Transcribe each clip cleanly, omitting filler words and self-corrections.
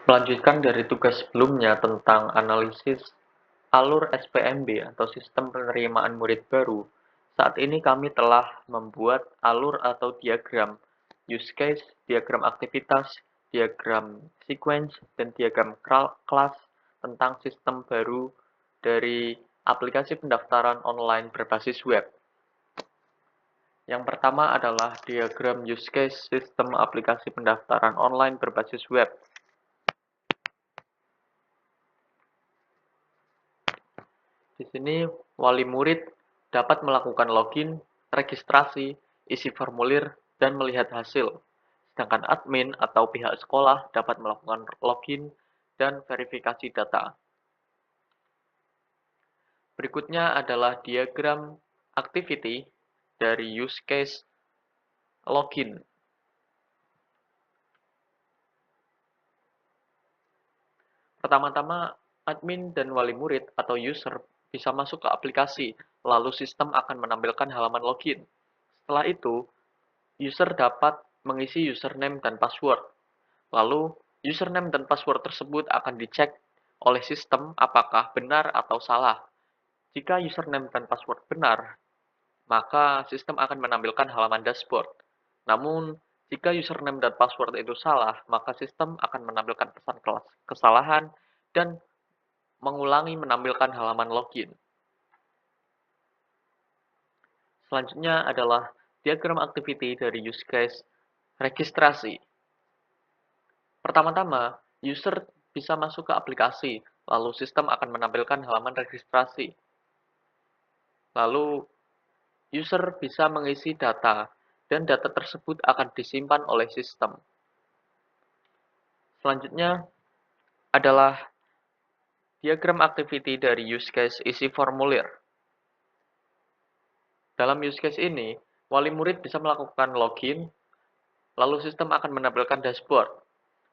Melanjutkan dari tugas sebelumnya tentang analisis alur SPMB atau Sistem Penerimaan Murid Baru, saat ini kami telah membuat alur atau diagram use case, diagram aktivitas, diagram sequence, dan diagram kelas tentang sistem baru dari aplikasi pendaftaran online berbasis web. Yang pertama adalah diagram use case sistem aplikasi pendaftaran online berbasis web. Di sini, wali murid dapat melakukan login, registrasi, isi formulir, dan melihat hasil. Sedangkan admin atau pihak sekolah dapat melakukan login dan verifikasi data. Berikutnya adalah diagram activity dari use case login. Pertama-tama, admin dan wali murid atau user bisa masuk ke aplikasi, lalu sistem akan menampilkan halaman login. Setelah itu, user dapat mengisi username dan password. Lalu, username dan password tersebut akan dicek oleh sistem apakah benar atau salah. Jika username dan password benar, maka sistem akan menampilkan halaman dashboard. Namun, jika username dan password itu salah, maka sistem akan menampilkan pesan kesalahan dan mengulangi menampilkan halaman login. Selanjutnya adalah diagram activity dari use case registrasi. Pertama-tama, user bisa masuk ke aplikasi, lalu sistem akan menampilkan halaman registrasi. Lalu, user bisa mengisi data, dan data tersebut akan disimpan oleh sistem. Selanjutnya adalah diagram activity dari use case isi formulir. Dalam use case ini, wali murid bisa melakukan login, lalu sistem akan menampilkan dashboard.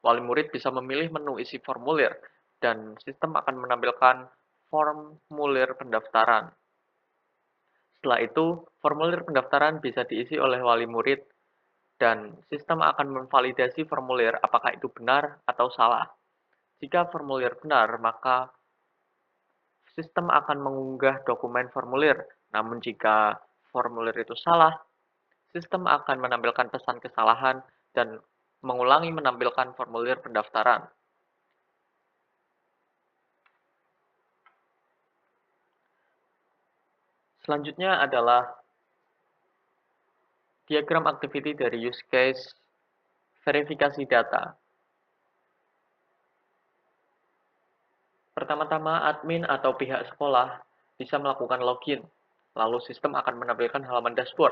Wali murid bisa memilih menu isi formulir, dan sistem akan menampilkan formulir pendaftaran. Setelah itu, formulir pendaftaran bisa diisi oleh wali murid, dan sistem akan memvalidasi formulir apakah itu benar atau salah. Jika formulir benar, maka sistem akan mengunggah dokumen formulir. Namun jika formulir itu salah, sistem akan menampilkan pesan kesalahan dan mengulangi menampilkan formulir pendaftaran. Selanjutnya adalah diagram activity dari use case verifikasi data. Pertama-tama, admin atau pihak sekolah bisa melakukan login, lalu sistem akan menampilkan halaman dashboard.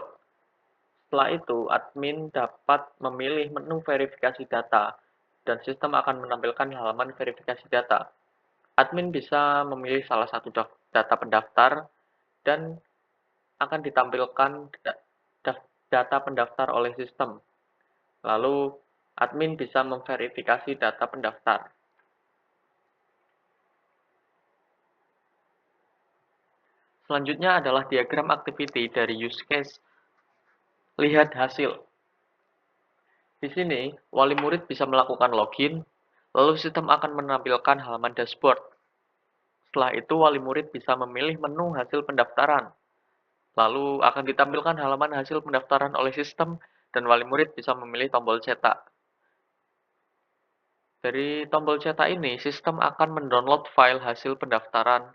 Setelah itu, admin dapat memilih menu verifikasi data, dan sistem akan menampilkan halaman verifikasi data. Admin bisa memilih salah satu data pendaftar, dan akan ditampilkan data pendaftar oleh sistem. Lalu, admin bisa memverifikasi data pendaftar. Selanjutnya adalah diagram activity dari use case lihat hasil. Di sini, wali murid bisa melakukan login, lalu sistem akan menampilkan halaman dashboard. Setelah itu, wali murid bisa memilih menu hasil pendaftaran. Lalu akan ditampilkan halaman hasil pendaftaran oleh sistem, dan wali murid bisa memilih tombol cetak. Dari tombol cetak ini, sistem akan mendownload file hasil pendaftaran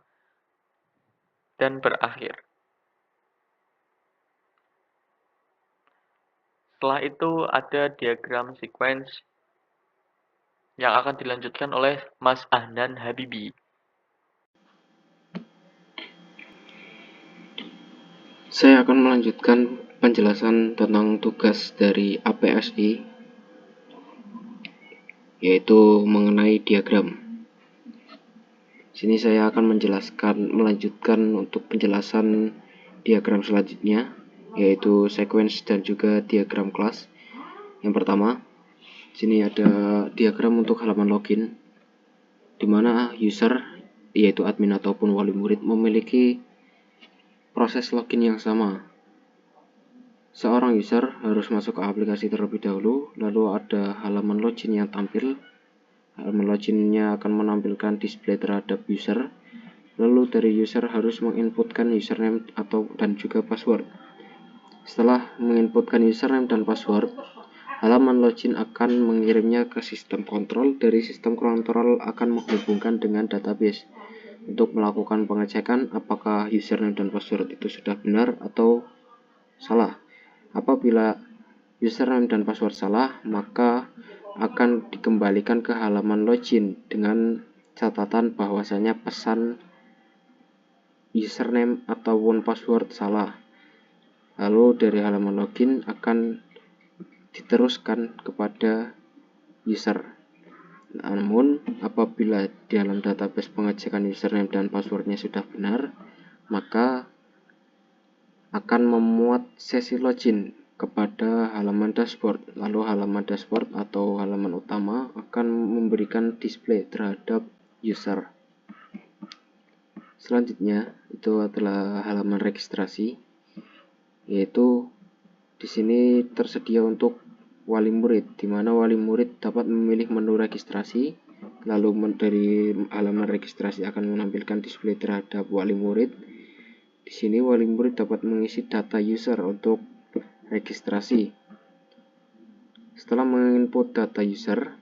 dan berakhir. Setelah itu ada diagram sequence yang akan dilanjutkan oleh Mas Ahnan Habibi. Saya akan melanjutkan penjelasan tentang tugas dari APSI, yaitu mengenai diagram. Sini saya akan melanjutkan untuk penjelasan diagram selanjutnya, yaitu sequence dan juga diagram kelas. Yang pertama, sini ada diagram untuk halaman login, di mana user, yaitu admin ataupun wali murid, memiliki proses login yang sama. Seorang user harus masuk ke aplikasi terlebih dahulu, lalu ada halaman login yang tampil, Halaman loginnya akan menampilkan display terhadap user. Lalu dari user harus menginputkan username dan juga password. Setelah menginputkan username dan password, halaman login akan mengirimnya ke sistem kontrol. Dari sistem kontrol akan menghubungkan dengan database untuk melakukan pengecekan apakah username dan password itu sudah benar atau salah. Apabila username dan password salah, maka akan dikembalikan ke halaman login dengan catatan bahwasanya pesan username ataupun password salah. Lalu dari halaman login akan diteruskan kepada user. Namun apabila di dalam database pengecekan username dan passwordnya sudah benar, maka akan memuat sesi login kepada halaman dashboard. Lalu halaman dashboard atau halaman utama akan memberikan display terhadap user. Selanjutnya itu adalah halaman registrasi, yaitu di sini tersedia untuk wali murid, di mana wali murid dapat memilih menu registrasi. Lalu dari halaman registrasi akan menampilkan display terhadap wali murid. Di sini wali murid dapat mengisi data user untuk registrasi. Setelah menginput data user,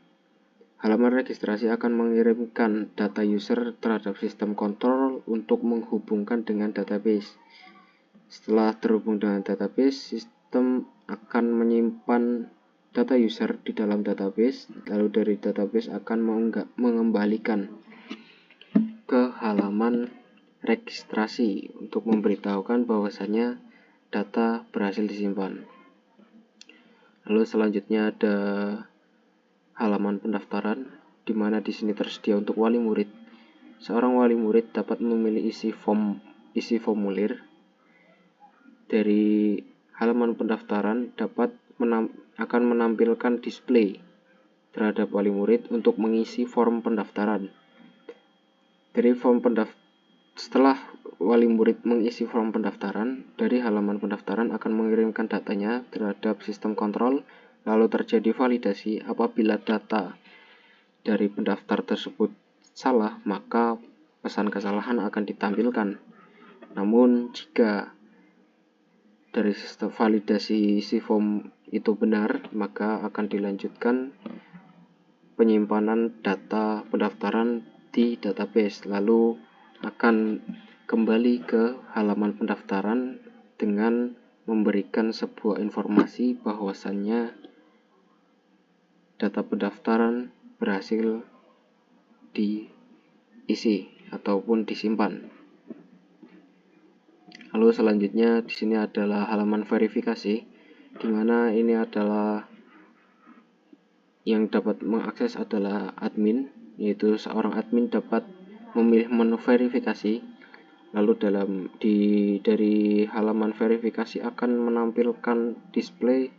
halaman registrasi akan mengirimkan data user terhadap sistem kontrol untuk menghubungkan dengan database. Setelah terhubung dengan database, sistem akan menyimpan data user di dalam database. Lalu dari database akan mengembalikan ke halaman registrasi untuk memberitahukan bahwasanya data berhasil disimpan. Lalu selanjutnya ada halaman pendaftaran, di mana di sini tersedia untuk wali murid. Seorang wali murid dapat memilih isi formulir. Dari halaman pendaftaran akan menampilkan display terhadap wali murid untuk mengisi form pendaftaran. Setelah wali murid mengisi form pendaftaran, dari halaman pendaftaran akan mengirimkan datanya terhadap sistem kontrol, lalu terjadi validasi. Apabila data dari pendaftar tersebut salah, maka pesan kesalahan akan ditampilkan. Namun jika dari sistem validasi isi form itu benar, maka akan dilanjutkan penyimpanan data pendaftaran di database. Lalu akan kembali ke halaman pendaftaran dengan memberikan sebuah informasi bahwasannya data pendaftaran berhasil diisi ataupun disimpan. Lalu selanjutnya di sini adalah halaman verifikasi, di mana ini adalah yang dapat mengakses adalah admin, yaitu seorang admin dapat memilih menu verifikasi. Lalu dari halaman verifikasi akan menampilkan display.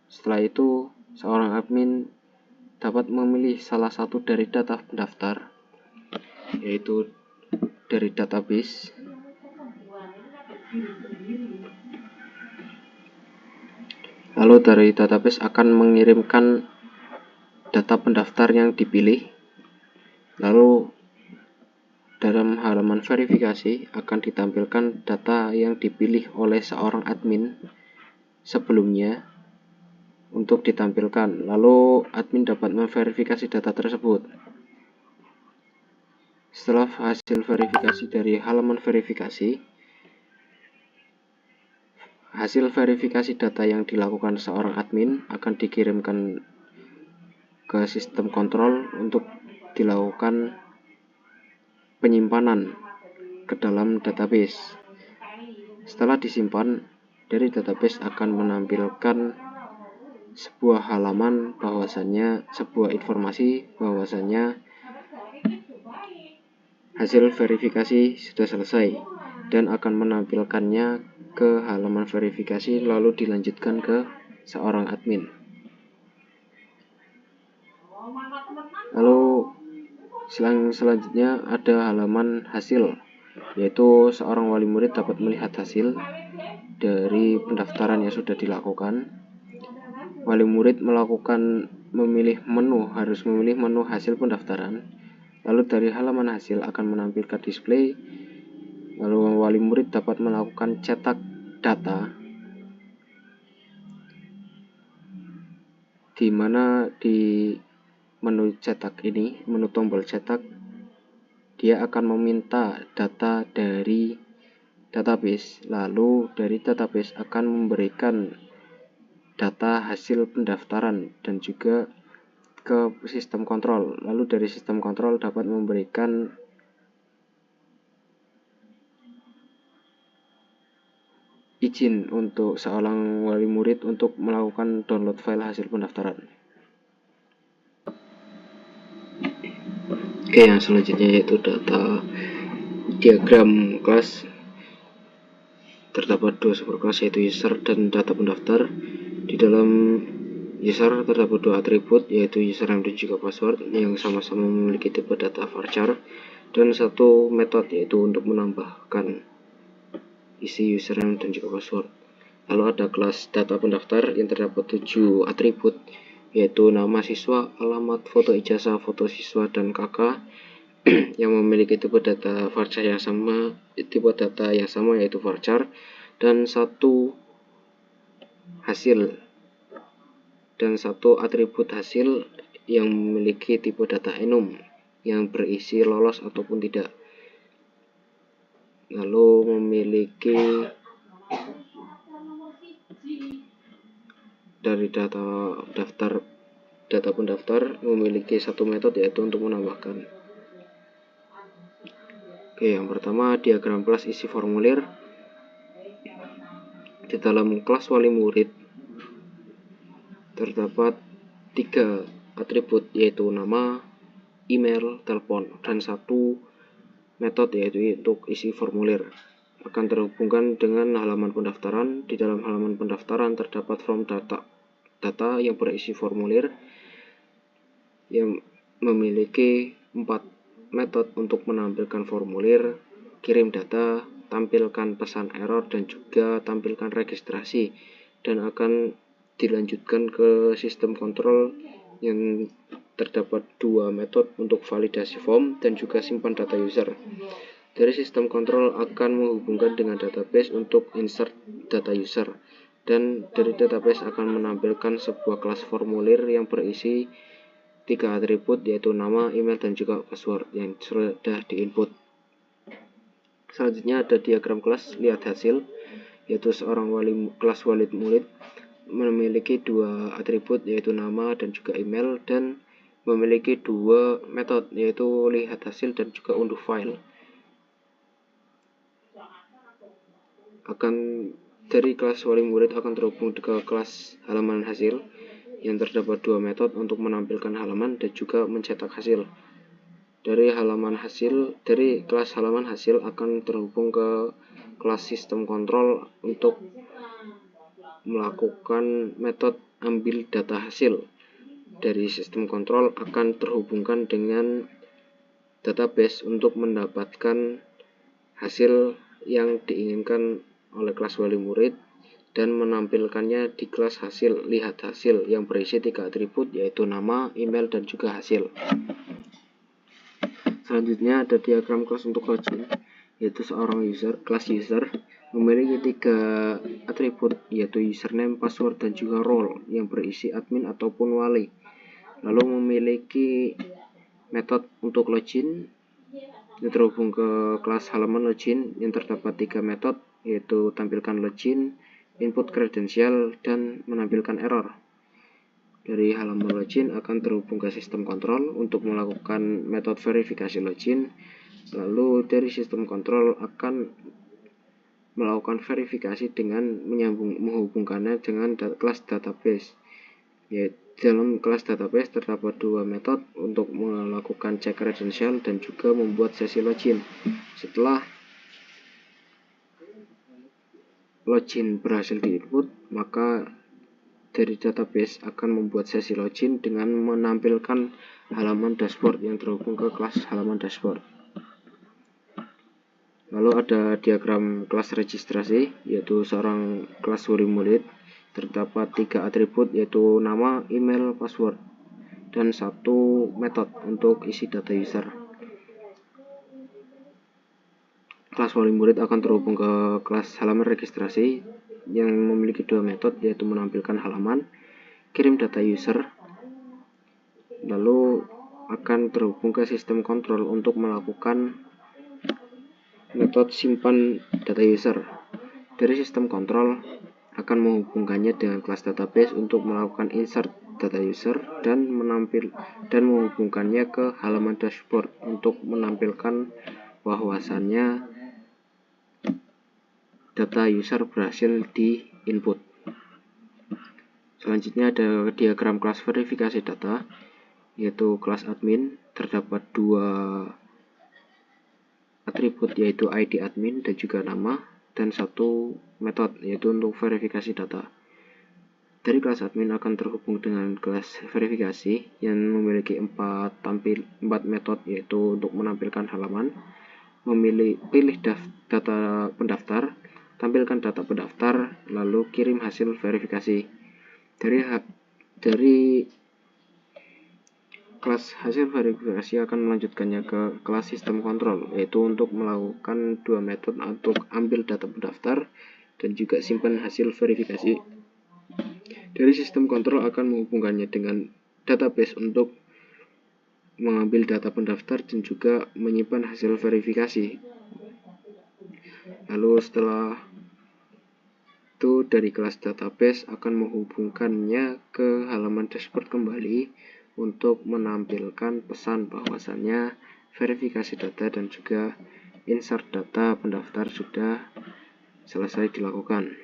Setelah itu seorang admin dapat memilih salah satu dari data pendaftar, yaitu dari database. Lalu dari database akan mengirimkan data pendaftar yang dipilih. Lalu dalam halaman verifikasi akan ditampilkan data yang dipilih oleh seorang admin sebelumnya untuk ditampilkan. Lalu admin dapat memverifikasi data tersebut. Setelah hasil verifikasi dari halaman verifikasi, hasil verifikasi data yang dilakukan seorang admin akan dikirimkan ke sistem kontrol untuk dilakukan penyimpanan ke dalam database. Setelah disimpan, dari database akan menampilkan sebuah halaman sebuah informasi bahwasannya hasil verifikasi sudah selesai, dan akan menampilkannya ke halaman verifikasi lalu dilanjutkan ke seorang admin. Lalu selanjutnya ada halaman hasil, yaitu seorang wali murid dapat melihat hasil dari pendaftaran yang sudah dilakukan. Wali murid melakukan harus memilih menu hasil pendaftaran. Lalu dari halaman hasil akan menampilkan display. Lalu wali murid dapat melakukan cetak data, di mana di menu cetak ini, menu tombol cetak, dia akan meminta data dari database. Lalu dari database akan memberikan data hasil pendaftaran dan juga ke sistem kontrol. Lalu dari sistem kontrol dapat memberikan izin untuk seorang wali murid untuk melakukan download file hasil pendaftaran. Oke, yang selanjutnya yaitu data diagram kelas. Terdapat dua superkelas yaitu user dan data pendaftar. Di dalam user terdapat dua atribut yaitu username dan juga password yang sama-sama memiliki tipe data varchar, dan satu metode yaitu untuk menambahkan isi username dan juga password. Lalu ada kelas data pendaftar yang terdapat 7 atribut yaitu nama siswa, alamat, foto ijazah, foto siswa, dan kakak yang memiliki tipe data varchar yang sama, yaitu varchar, dan satu atribut hasil yang memiliki tipe data enum yang berisi lolos ataupun tidak. Lalu memiliki dari data pendaftar memiliki satu metode yaitu untuk menambahkan. Oke, yang pertama diagram kelas isi formulir. Di dalam kelas wali murid terdapat 3 atribut yaitu nama, email, telepon, dan satu metode yaitu untuk isi formulir. Akan terhubungkan dengan halaman pendaftaran. Di dalam halaman pendaftaran terdapat form data yang berisi formulir yang memiliki 4 metode untuk menampilkan formulir, kirim data, tampilkan pesan error, dan juga tampilkan registrasi, dan akan dilanjutkan ke sistem kontrol yang terdapat 2 metode untuk validasi form dan juga simpan data user. Dari sistem kontrol akan menghubungkan dengan database untuk insert data user, dan dari database akan menampilkan sebuah kelas formulir yang berisi 3 atribut yaitu nama, email, dan juga password yang sudah diinput. Selanjutnya ada diagram kelas lihat hasil, yaitu seorang kelas wali murid memiliki 2 atribut yaitu nama dan juga email, dan memiliki 2 metode yaitu lihat hasil dan juga unduh file. Dari kelas wali murid akan terhubung ke kelas halaman hasil yang terdapat 2 metode untuk menampilkan halaman dan juga mencetak hasil. Dari kelas halaman hasil akan terhubung ke kelas sistem kontrol untuk melakukan metode ambil data hasil. Dari sistem kontrol akan terhubungkan dengan database untuk mendapatkan hasil yang diinginkan oleh kelas wali murid dan menampilkannya di kelas hasil lihat hasil yang berisi 3 atribut yaitu nama, email, dan juga hasil. Selanjutnya ada diagram kelas untuk login, yaitu seorang kelas user memiliki 3 atribut yaitu username, password, dan juga role yang berisi admin ataupun wali. Lalu memiliki metode untuk login yang terhubung ke kelas halaman login yang terdapat 3 metode yaitu tampilkan login, input kredensial, dan menampilkan error. Dari halaman login akan terhubung ke sistem kontrol untuk melakukan metode verifikasi login. Lalu dari sistem kontrol akan melakukan verifikasi dengan menghubungkannya dengan kelas database. Dalam kelas database terdapat 2 metode untuk melakukan cek kredensial dan juga membuat sesi login. Setelah login berhasil diinput, maka dari database akan membuat sesi login dengan menampilkan halaman dashboard yang terhubung ke kelas halaman dashboard. Lalu ada diagram kelas registrasi, yaitu seorang kelas wali murid terdapat 3 atribut yaitu nama, email, password. dan 1 metode untuk isi data user. Kelas wali murid akan terhubung ke kelas halaman registrasi yang memiliki 2 metode, yaitu menampilkan halaman, kirim data user, lalu akan terhubung ke sistem kontrol untuk melakukan metode simpan data user. Dari sistem kontrol akan menghubungkannya dengan kelas database untuk melakukan insert data user dan menghubungkannya ke halaman dashboard untuk menampilkan bahwasannya data user berhasil di input. Selanjutnya ada diagram kelas verifikasi data, yaitu kelas admin. Terdapat 2 atribut, yaitu ID admin dan juga nama, dan 1 metode, yaitu untuk verifikasi data. Dari kelas admin akan terhubung dengan kelas verifikasi yang memiliki 4 metode, yaitu untuk menampilkan halaman, pilih data pendaftar, tampilkan data pendaftar, lalu kirim hasil verifikasi. Dari kelas hasil verifikasi akan melanjutkannya ke kelas sistem kontrol, yaitu untuk melakukan 2 metode untuk ambil data pendaftar dan juga simpan hasil verifikasi. Dari sistem kontrol akan menghubungkannya dengan database untuk mengambil data pendaftar dan juga menyimpan hasil verifikasi. Lalu setelah itu dari kelas database akan menghubungkannya ke halaman dashboard kembali untuk menampilkan pesan bahwasannya verifikasi data dan juga insert data pendaftar sudah selesai dilakukan.